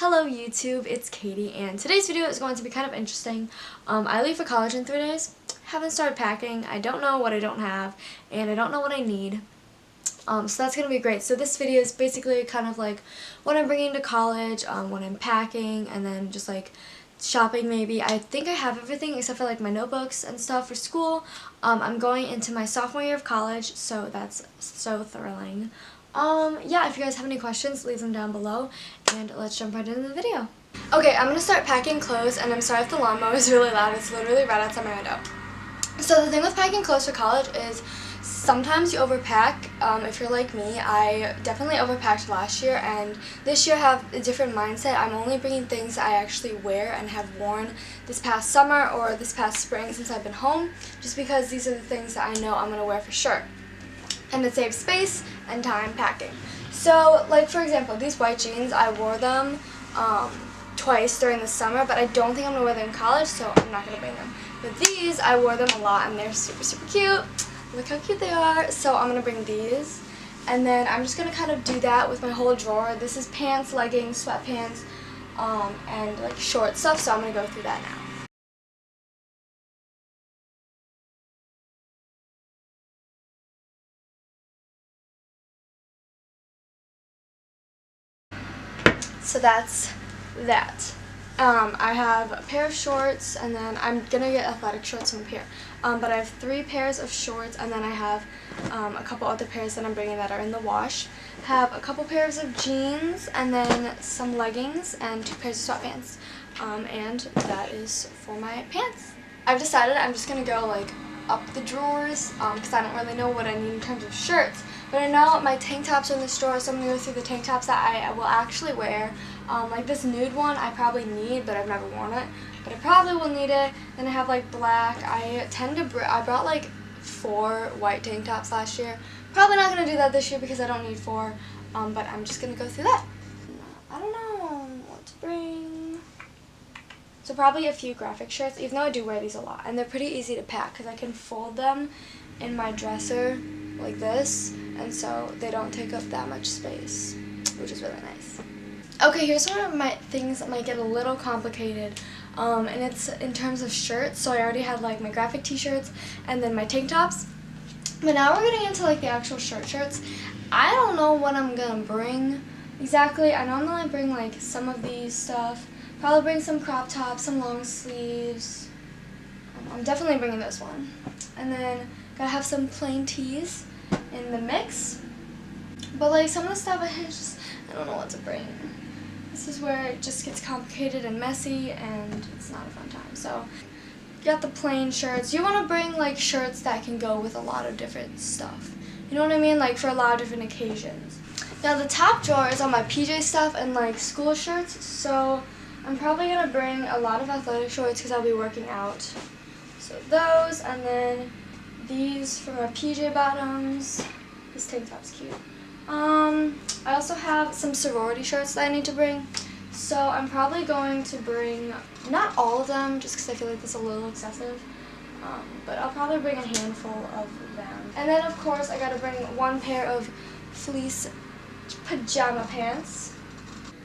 Hello YouTube, it's Katie, and today's video is going to be kind of interesting. I leave for college in 3 days. Haven't started packing. I don't know what I don't have, and I don't know what I need. So that's going to be great. So this video is basically kind of like what I'm bringing to college, what I'm packing, and then just like shopping maybe. I think I have everything except for like my notebooks and stuff for school. I'm going into my sophomore year of college, so that's so thrilling. Yeah, if you guys have any questions, leave them down below, and let's jump right into the video. Okay, I'm going to start packing clothes, and I'm sorry if the lawnmower is really loud. It's literally right outside my window. So the thing with packing clothes for college is sometimes you overpack. If you're like me, I definitely overpacked last year, and this year I have a different mindset. I'm only bringing things I actually wear and have worn this past summer or this past spring since I've been home, just because these are the things that I know I'm going to wear for sure. And it saves space and time packing. So, like for example, these white jeans, I wore them twice during the summer, but I don't think I'm going to wear them in college, so I'm not going to bring them. But these, I wore them a lot, and they're super, super cute. Look how cute they are. So I'm going to bring these. And then I'm just going to kind of do that with my whole drawer. This is pants, leggings, sweatpants, and like short stuff, so I'm going to go through that now. So that's that. I have a pair of shorts, and then I'm gonna get athletic shorts from here. But I have 3 pairs of shorts, and then I have a couple other pairs that I'm bringing that are in the wash. Have a couple pairs of jeans, and then some leggings, and 2 pairs of sweatpants. And that is for my pants. I've decided I'm just gonna go like up the drawers, because I don't really know what I need in terms of shirts. But I know my tank tops are in this drawer, so I'm going to go through the tank tops that I will actually wear. Like this nude one I probably need, but I've never worn it. But I probably will need it. Then I have like black. I brought like 4 white tank tops last year. Probably not going to do that this year because I don't need 4. But I'm just going to go through that. I don't know what to bring. So probably a few graphic shirts, even though I do wear these a lot. And they're pretty easy to pack because I can fold them in my dresser like this, and so they don't take up that much space, which is really nice. Okay, here's one of my things that might get a little complicated, and it's in terms of shirts. So I already had like my graphic t-shirts and then my tank tops, but now we're getting into like the actual shirts. I don't know what I'm gonna bring exactly. I know I'm gonna bring like some of these stuff, probably bring some crop tops, some long sleeves. I'm definitely bringing this one, and then gotta have some plain tees in the mix. But like some of the stuff I don't know what to bring. This is where it just gets complicated and messy, and it's not a fun time. So you got the plain shirts. You want to bring like shirts that can go with a lot of different stuff. You know what I mean? Like for a lot of different occasions. Now the top drawer is all my PJ stuff and like school shirts. So I'm probably gonna bring a lot of athletic shorts because I'll be working out. So those, and then these for my PJ bottoms. This tank top's cute. I also have some sorority shirts that I need to bring. So I'm probably going to bring, not all of them, just because I feel like that's a little excessive. But I'll probably bring a handful of them. And then of course I gotta bring 1 pair of fleece pajama pants.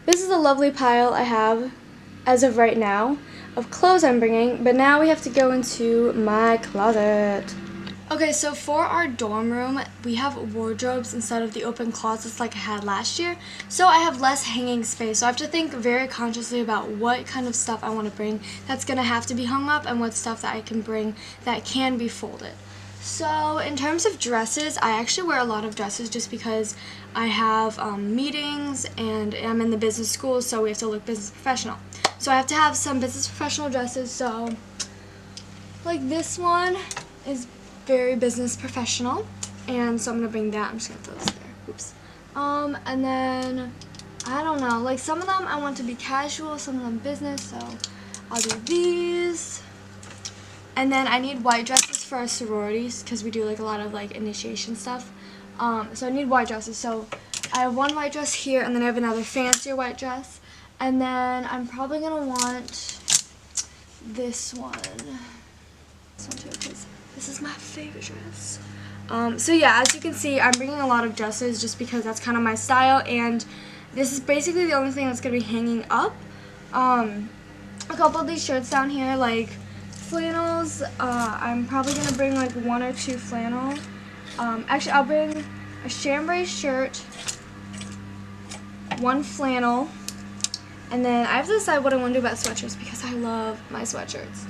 This is a lovely pile I have as of right now of clothes I'm bringing, but now we have to go into my closet. Okay, so for our dorm room, we have wardrobes instead of the open closets like I had last year, so I have less hanging space. So I have to think very consciously about what kind of stuff I want to bring that's going to have to be hung up, and what stuff that I can bring that can be folded. So in terms of dresses, I actually wear a lot of dresses just because I have meetings and I'm in the business school, so we have to look business professional. So I have to have some business professional dresses. So like this one is very business professional, and so I'm gonna bring that. I'm just gonna throw this there. Oops. And then I don't know, like some of them I want to be casual, some of them business, so I'll do these. And then I need white dresses for our sororities because we do like a lot of like initiation stuff. So I need white dresses. So I have 1 white dress here, and then I have another fancier white dress. And then I'm probably gonna want this one. This one too, because this is my favorite dress. So yeah, as you can see, I'm bringing a lot of dresses just because that's kind of my style, and this is basically the only thing that's going to be hanging up. A couple of these shirts down here, like flannels. I'm probably going to bring like 1 or 2 flannel. Actually, I'll bring a chambray shirt, 1 flannel, and then I have to decide what I want to do about sweatshirts because I love my sweatshirts.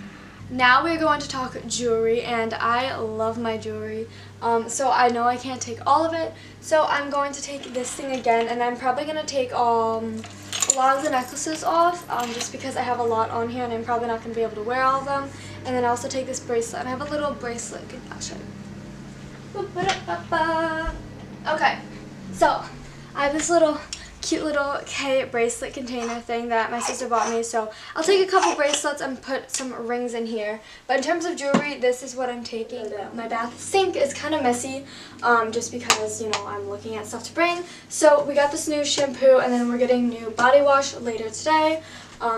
Now we're going to talk jewelry, and I love my jewelry. So I know I can't take all of it, so I'm going to take this thing again, and I'm probably going to take a lot of the necklaces off, just because I have a lot on here, and I'm probably not going to be able to wear all of them. And then also take this bracelet, and I have a little bracelet. I'll show you. Okay, so I have this cute little K bracelet container thing that my sister bought me, so I'll take a couple bracelets and put some rings in here. But in terms of jewelry, this is what I'm taking. My bath sink is kind of messy, just because, you know, I'm looking at stuff to bring. So we got this new shampoo, and then we're getting new body wash later today.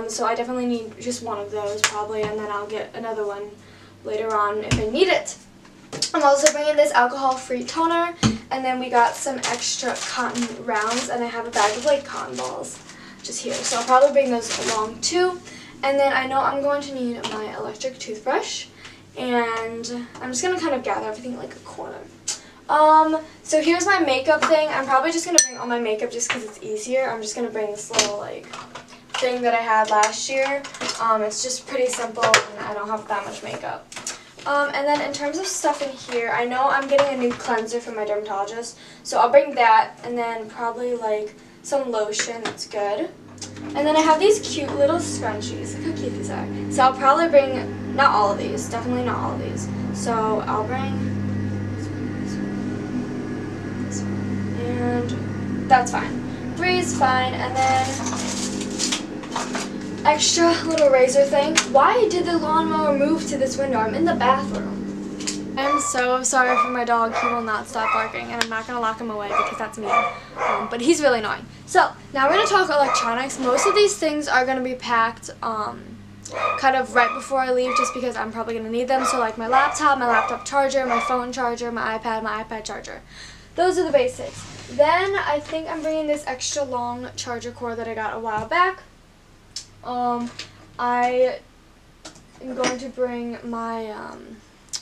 So I definitely need just one of those probably, and then I'll get another one later on if I need it. I'm also bringing this alcohol-free toner, and then we got some extra cotton rounds, and I have a bag of like cotton balls just here, so I'll probably bring those along too. And then I know I'm going to need my electric toothbrush, and I'm just going to kind of gather everything in like a corner. So here's my makeup thing. I'm probably just going to bring all my makeup just because it's easier. I'm just going to bring this little like thing that I had last year. It's just pretty simple, and I don't have that much makeup. And then in terms of stuff in here, I know I'm getting a new cleanser from my dermatologist, so I'll bring that, and then probably like some lotion that's good. And then I have these cute little scrunchies. Look how cute these are. So I'll probably bring, not all of these, definitely not all of these. So I'll bring this one, and that's fine. 3 is fine, and then extra little razor thing. Why did the lawnmower move to this window? I'm in the bathroom. I'm so sorry for my dog. He will not stop barking, and I'm not going to lock him away because that's mean. But he's really annoying. So now we're going to talk electronics. Most of these things are going to be packed kind of right before I leave, just because I'm probably going to need them. So like my laptop charger, my phone charger, my iPad charger. Those are the basics. Then I think I'm bringing this extra long charger cord that I got a while back. I am going to bring my,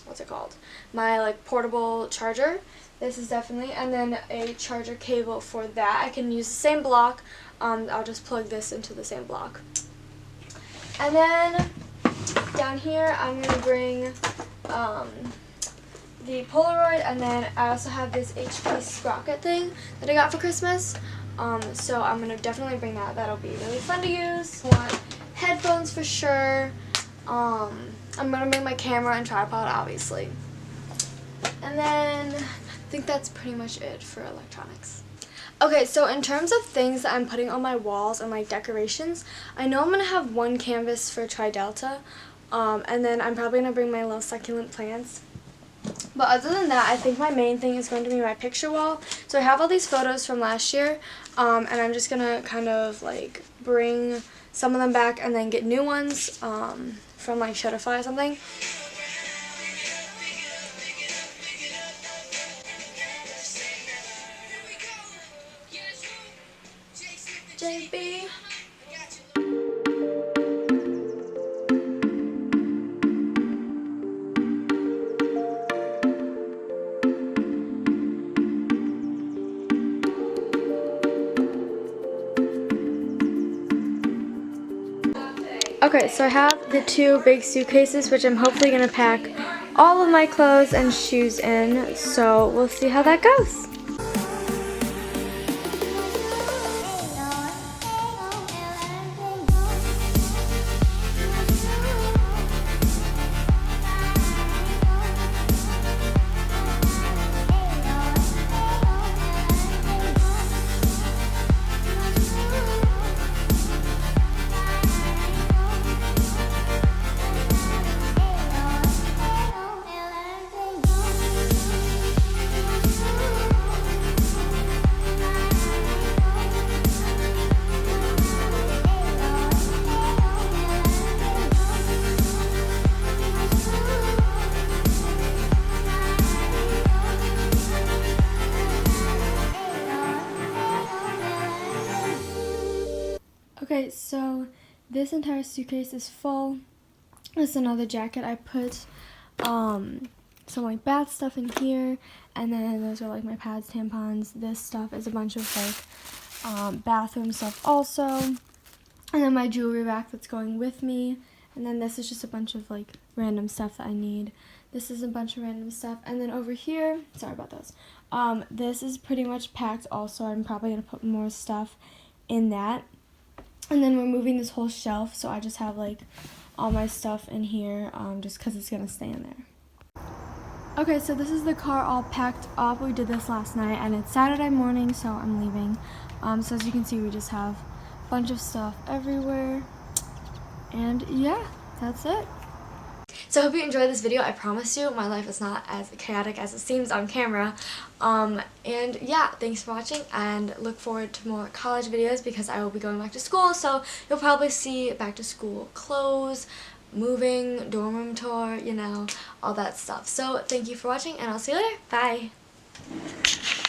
what's it called? My, like, portable charger. This is definitely, and then a charger cable for that. I can use the same block. I'll just plug this into the same block. And then down here, I'm going to bring, the Polaroid, and then I also have this HP Sprocket thing that I got for Christmas. So I'm going to definitely bring that. That'll be really fun to use. I want headphones for sure. I'm going to bring my camera and tripod, obviously. And then I think that's pretty much it for electronics. Okay, so in terms of things that I'm putting on my walls and like decorations, I know I'm going to have 1 canvas for Tri-Delta. And then I'm probably going to bring my little succulent plants. But other than that, I think my main thing is going to be my picture wall. So I have all these photos from last year, and I'm just going to kind of like bring some of them back and then get new ones from like Shutterfly or something. JB. Okay, so I have the 2 big suitcases, which I'm hopefully going to pack all of my clothes and shoes in, so we'll see how that goes. so this entire suitcase is full. This is another jacket. I put some like bath stuff in here, and then those are like my pads, tampons. This stuff is a bunch of like bathroom stuff also, and then my jewelry rack that's going with me, and then this is just a bunch of like random stuff that I need. This is a bunch of random stuff, and then over here, sorry about those, this is pretty much packed also. I'm probably going to put more stuff in that, and then we're moving this whole shelf, so I just have like all my stuff in here just because it's going to stay in there. Okay, so this is the car all packed up. We did this last night, and it's Saturday morning, so I'm leaving. So as you can see, we just have a bunch of stuff everywhere, and yeah, that's it. So I hope you enjoyed this video. I promise you my life is not as chaotic as it seems on camera. And yeah, thanks for watching, and look forward to more college videos because I will be going back to school, so you'll probably see back to school clothes, moving, dorm room tour, you know, all that stuff. So thank you for watching, and I'll see you later. Bye!